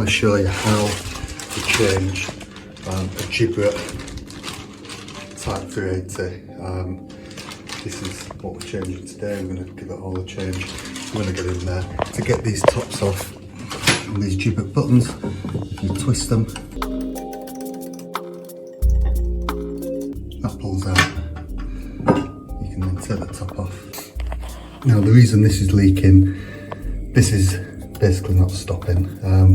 want to show you how to change a Geberit Type 380. This is what we're changing today. We're going to give it all a change. I'm going to get in there to get these tops off on these Geberit buttons. If you twist them, that pulls out. You can then take the top off. Now the reason this is leaking, this is basically not stopping.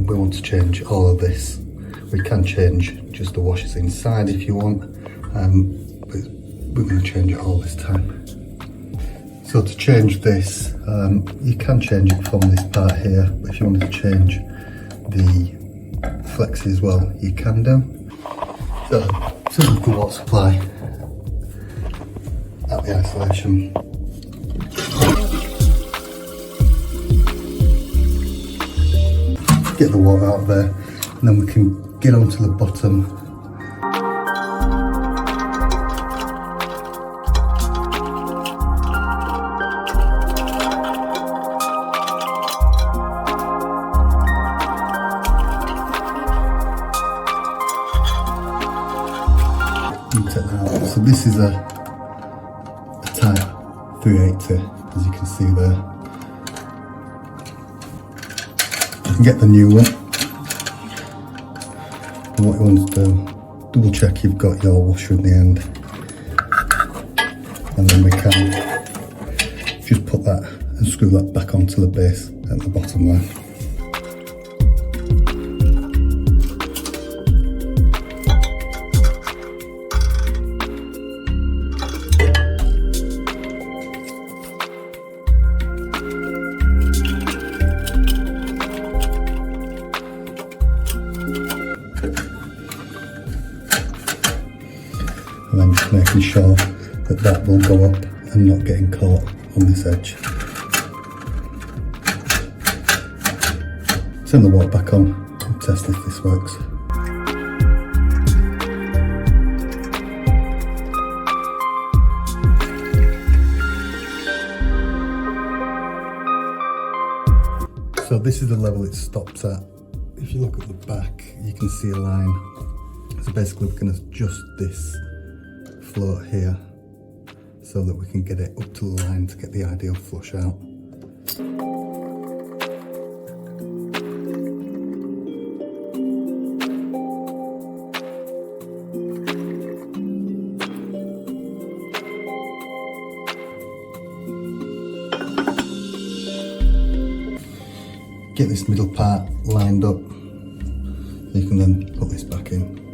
We want to change all of this. We can change just the washers inside if you want, but we're going to change it all this time. So to change this, you can change it from this part here, but if you wanted to change the flexi as well, you can do. So with the water supply at the isolation. Get the water out there, and then we can get onto the bottom. You take that out. So this is a Type 380, as you can see there. You can get the new one. And what you want to do, double check you've got your washer in the end. And then we can just put that and screw that back onto the base at the bottom there. And then just making sure that that will go up and not getting caught on this edge. Turn the water back on and test if this works. So this is the level it stops at. If you look at the back, you can see a line. So basically we can adjust this float here so that we can get it up to the line to get the ideal flush out. Get this middle part lined up. You can then put this back in.